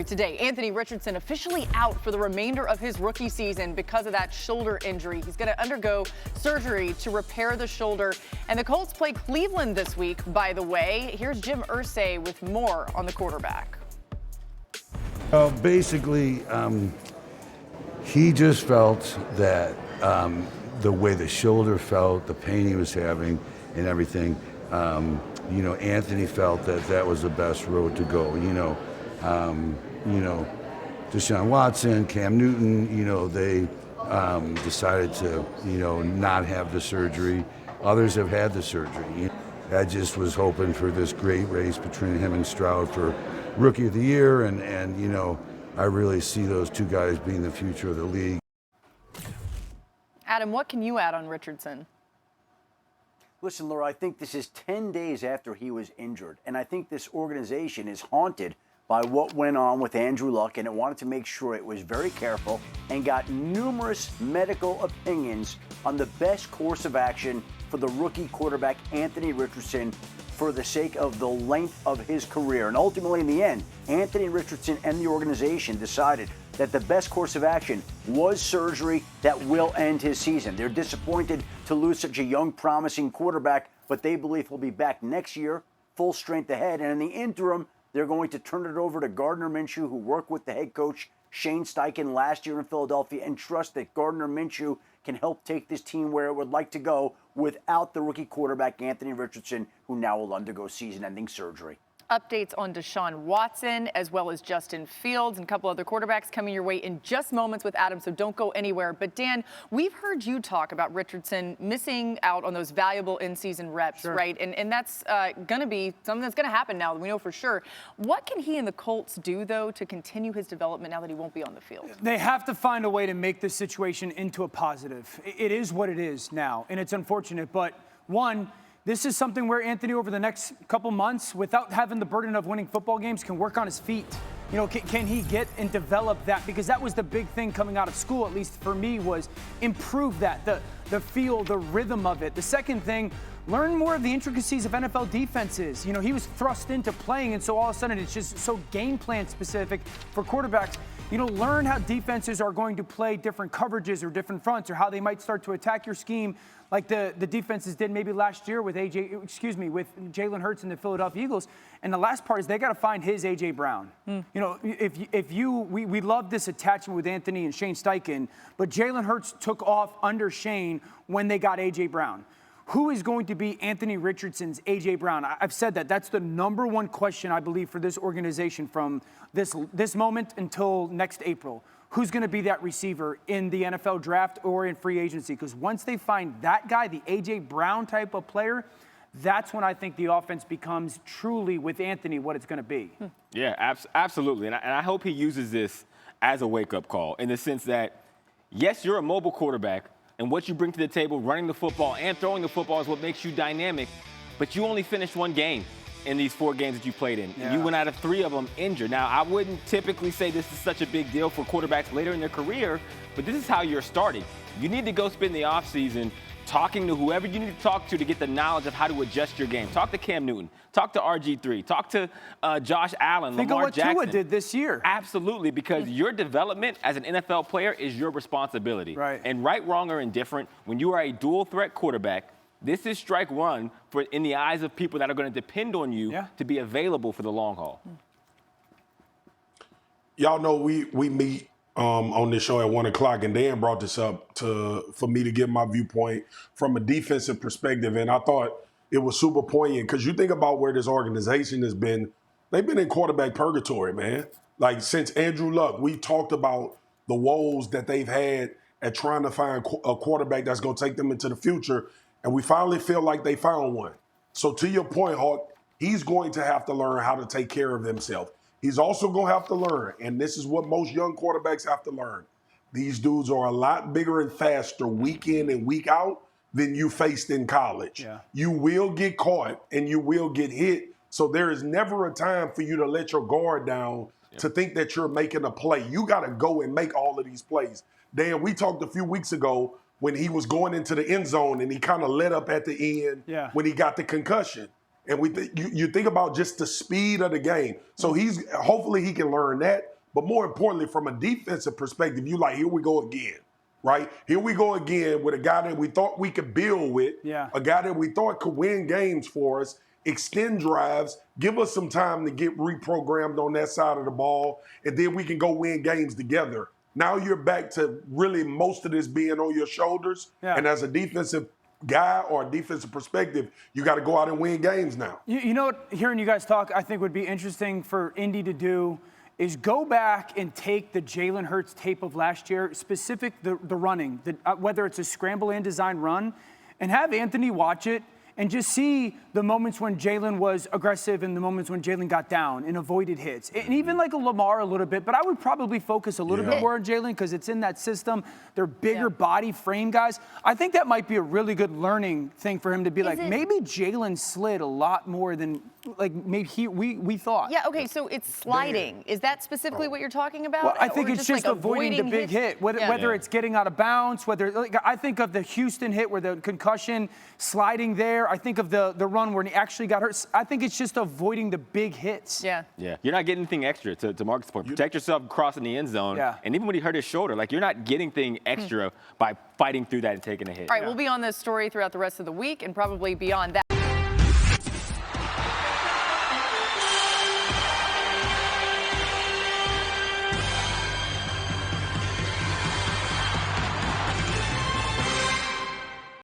today. Anthony Richardson officially out for the remainder of his rookie season because of that shoulder injury. He's going to undergo surgery to repair the shoulder. And the Colts play Cleveland this week, by the way. Here's Jim Irsay with more on the quarterback. Basically, he just felt that the way the shoulder felt, the pain he was having and everything, Anthony felt that that was the best road to go. Deshaun Watson, Cam Newton, they decided to, not have the surgery. Others have had the surgery. I just was hoping for this great race between him and Stroud for Rookie of the Year, and I really see those two guys being the future of the league. Adam, what can you add on Richardson? Listen, Laura, I think this is 10 days after he was injured, and I think this organization is haunted by what went on with Andrew Luck, and it wanted to make sure it was very careful and got numerous medical opinions on the best course of action for the rookie quarterback Anthony Richardson for the sake of the length of his career. And ultimately, in the end, Anthony Richardson and the organization decided that the best course of action was surgery that will end his season. They're disappointed to lose such a young, promising quarterback, but they believe he'll be back next year, full strength ahead. And in the interim, they're going to turn it over to Gardner Minshew, who worked with the head coach Shane Steichen last year in Philadelphia, and trust that Gardner Minshew can help take this team where it would like to go without the rookie quarterback Anthony Richardson, who now will undergo season-ending surgery. Updates on Deshaun Watson as well as Justin Fields and a couple other quarterbacks coming your way in just moments with Adam, so don't go anywhere. But Dan, we've heard you talk about Richardson missing out on those valuable in-season reps, Sure. right? And that's going to be something that's going to happen now, we know for sure. What can he and the Colts do, though, to continue his development now that he won't be on the field? They have to find a way to make this situation into a positive. It is what it is now, and it's unfortunate. But one, this is something where Anthony, over the next couple months, without having the burden of winning football games, can work on his feet. Can he get and develop that? Because that was the big thing coming out of school, at least for me, was improve that, the feel, the rhythm of it. The second thing, learn more of the intricacies of NFL defenses. He was thrust into playing, and so all of a sudden it's just so game plan specific for quarterbacks. Learn how defenses are going to play different coverages or different fronts, or how they might start to attack your scheme, like the defenses did maybe last year with with Jalen Hurts and the Philadelphia Eagles. And the last part is they got to find his A.J. Brown. We love this attachment with Anthony and Shane Steichen, but Jalen Hurts took off under Shane when they got A.J. Brown. Who is going to be Anthony Richardson's A.J. Brown? I've said that. That's the number one question, I believe, for this organization from this moment until next April. Who's going to be that receiver in the NFL draft or in free agency? Because once they find that guy, the A.J. Brown type of player, that's when I think the offense becomes truly, with Anthony, what it's going to be. Yeah, absolutely. And I hope he uses this as a wake-up call in the sense that, yes, you're a mobile quarterback, and what you bring to the table, running the football and throwing the football, is what makes you dynamic. But you only finished one game in these 4 games that you played in. Yeah. You went out of 3 of them injured. Now, I wouldn't typically say this is such a big deal for quarterbacks later in their career, but this is how you're starting. You need to go spend the offseason talking to whoever you need to talk to get the knowledge of how to adjust your game. Talk to Cam Newton. Talk to RG3. Talk to Josh Allen, Lamar Jackson. Think of what Tua did this year. Absolutely, because your development as an NFL player is your responsibility. Right. And right, wrong, or indifferent, when you are a dual-threat quarterback, this is strike one in the eyes of people that are going to depend on you to be available for the long haul. Y'all know we meet on this show at 1 o'clock, and Dan brought this up for me to give my viewpoint from a defensive perspective, and I thought it was super poignant because you think about where this organization has been. They've been in quarterback purgatory, man. Like, since Andrew Luck, we talked about the woes that they've had at trying to find a quarterback that's going to take them into the future, and we finally feel like they found one. So to your point, Hawk, he's going to have to learn how to take care of himself. He's also going to have to learn, and this is what most young quarterbacks have to learn. These dudes are a lot bigger and faster week in and week out than you faced in college. Yeah. You will get caught and you will get hit. So there is never a time for you to let your guard down to think that you're making a play. You got to go and make all of these plays. Dan, we talked a few weeks ago when he was going into the end zone and he kind of let up at the end when he got the concussion. And you think about just the speed of the game. So hopefully he can learn that. But more importantly, from a defensive perspective, you like, here we go again, right? Here we go again with a guy that we thought we could build with, a guy that we thought could win games for us, extend drives, give us some time to get reprogrammed on that side of the ball, and then we can go win games together. Now you're back to really most of this being on your shoulders. And as a defensive guy or a defensive perspective, you got to go out and win games now. You know what, hearing you guys talk, I think would be interesting for Indy to do is go back and take the Jalen Hurts tape of last year, specific the running, whether it's a scramble and design run, and have Anthony watch it and just see the moments when Jalen was aggressive and the moments when Jalen got down and avoided hits. And even like a Lamar a little bit, but I would probably focus a little bit more on Jalen because it's in that system. They're bigger body frame guys. I think that might be a really good learning thing for him to be maybe Jalen slid a lot more than maybe we thought. Yeah, okay, so it's sliding. Is that specifically what you're talking about? Well, I think it's just avoiding the big hit, whether it's getting out of bounds, I think of the Houston hit where the concussion, sliding there. I think of the run where he actually got hurt. I think it's just avoiding the big hits. Yeah, you're not getting anything extra, to Marcus' point. Protect yourself crossing the end zone. And even when he hurt his shoulder, you're not getting anything extra by fighting through that and taking a hit. All right, we'll be on this story throughout the rest of the week and probably beyond that.